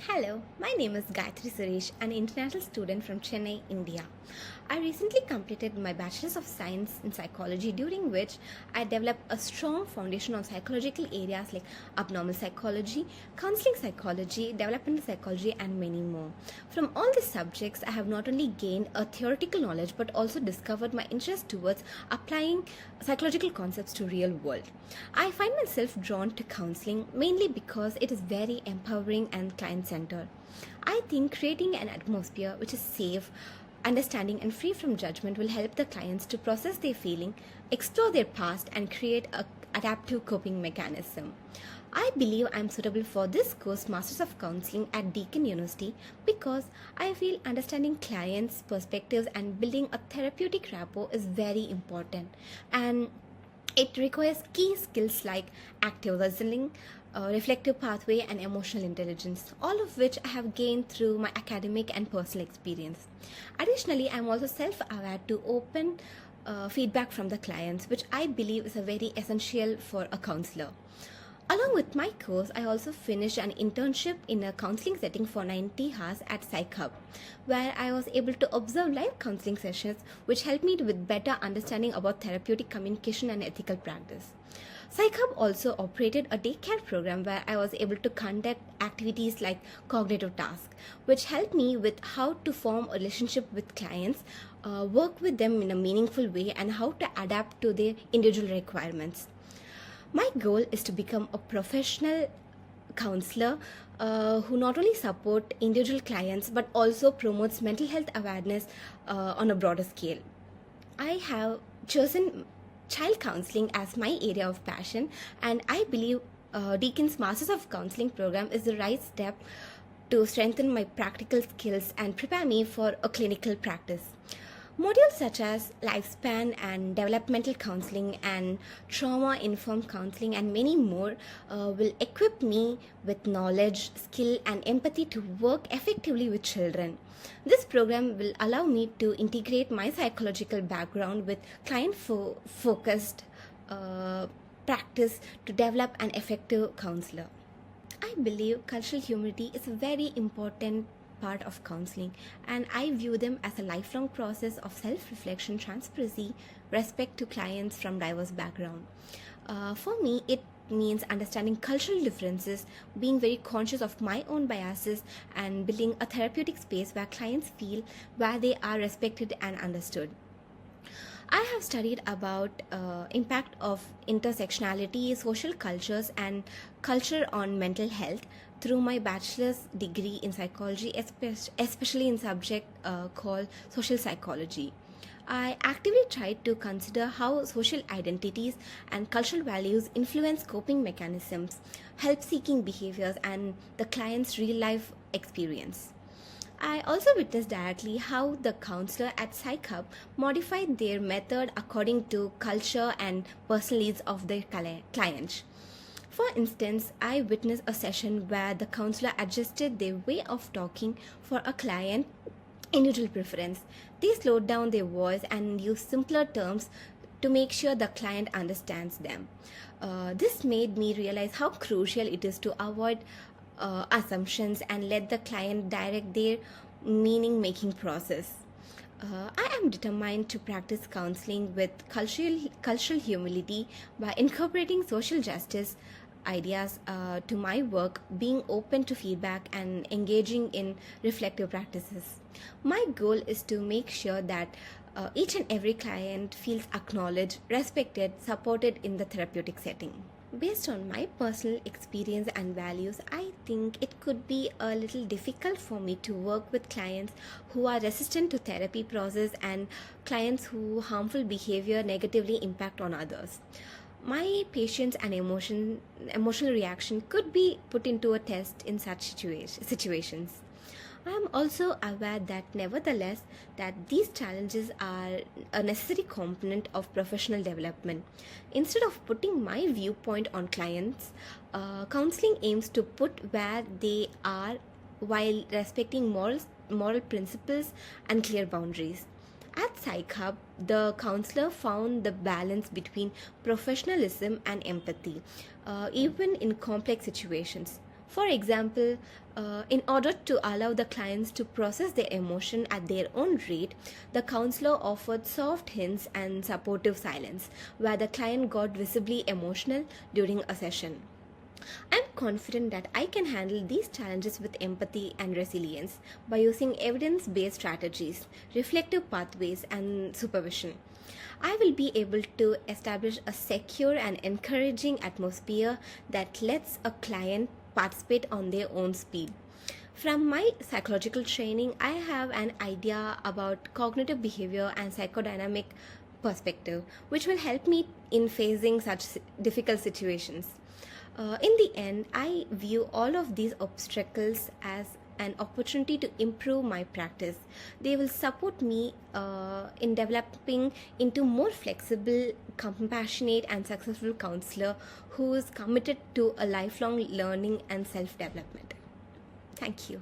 Hello, my name is Gayathri Suresh, an international student from Chennai, India. I recently completed my Bachelor of Science in Psychology, during which I developed a strong foundation on psychological areas like abnormal psychology, counseling psychology, developmental psychology, and many more. From all these subjects, I have not only gained a theoretical knowledge but also discovered my interest towards applying psychological concepts to real world. I find myself drawn to counseling mainly because it is very empowering and client centered. I think creating an atmosphere which is safe, understanding, and free from judgment will help the clients to process their feeling, explore their past, and create a adaptive coping mechanism. I believe I am suitable for this course, Masters of Counselling at Deakin University, because I feel understanding clients' perspectives and building a therapeutic rapport is very important, and it requires key skills like active listening, reflective pathway, and emotional intelligence, all of which I have gained through my academic and personal experience. Additionally, I am also self aware to open feedback from the clients, which I believe is a very essential for a counselor. Along with my course, I also finished an internship in a counseling setting for 90 hours at Psych Hub, where I was able to observe live counseling sessions, which helped me with better understanding about therapeutic communication and ethical practice. Psych Hub also operated a daycare program where I was able to conduct activities like cognitive tasks, which helped me with how to form a relationship with clients, work with them in a meaningful way, and how to adapt to their individual requirements. My goal is to become a professional counselor who not only support individual clients but also promotes mental health awareness on a broader scale. I have chosen child counseling as my area of passion, and I believe Deakin's Masters of Counselling program is the right step to strengthen my practical skills and prepare me for a clinical practice. Modules such as lifespan and developmental counseling and trauma informed counseling and many more will equip me with knowledge, skill, and empathy to work effectively with children. This program will allow me to integrate my psychological background with client focused practice to develop an effective counselor. I believe cultural humility is a very important part of counseling, and I view them as a lifelong process of self-reflection, transparency, respect to clients from diverse backgrounds. For me, it means understanding cultural differences, being very conscious of my own biases, and building a therapeutic space where clients feel where they are respected and understood. I have studied about impact of intersectionality, social cultures, and culture on mental health through my bachelor's degree in psychology, especially in subject called social psychology. I actively tried to consider how social identities and cultural values influence coping mechanisms, help-seeking behaviors, and the client's real-life experience. I also witnessed directly how the counselor at Psych Hub modified their method according to culture and personal needs of their clients. For instance, I witnessed a session where the counselor adjusted their way of talking for a client individual preference. They slowed down their voice and used simpler terms to make sure the client understands them. This made me realize how crucial it is to avoid assumptions and let the client direct their meaning making process. I am determined to practice counseling with cultural humility by incorporating social justice ideas to my work, being open to feedback, and engaging in reflective practices. My goal is to make sure that each and every client feels acknowledged, respected, supported in the therapeutic setting. Based on my personal experience and values, I think it could be a little difficult for me to work with clients who are resistant to therapy process and clients who harmful behavior negatively impact on others. My patience and emotional reaction could be put into a test in such situations. I am also aware that nevertheless that these challenges are a necessary component of professional development. Instead of putting my viewpoint on clients, counseling aims to put where they are while respecting moral principles and clear boundaries. At Psych Hub, the counselor found the balance between professionalism and empathy, even in complex situations. For example, in order to allow the clients to process their emotion at their own rate, the counselor offered soft hints and supportive silence, where the client got visibly emotional during a session. I'm confident that I can handle these challenges with empathy and resilience by using evidence based strategies, reflective pathways, and supervision. I will be able to establish a secure and encouraging atmosphere that lets a client participate on their own speed. From my psychological training, I have an idea about cognitive behavior and psychodynamic perspective, which will help me in facing such difficult situations. In the end, I view all of these obstacles as an opportunity to improve my practice. They will support me in developing into more flexible, compassionate, and successful counselor who is committed to a lifelong learning and self-development. Thank you.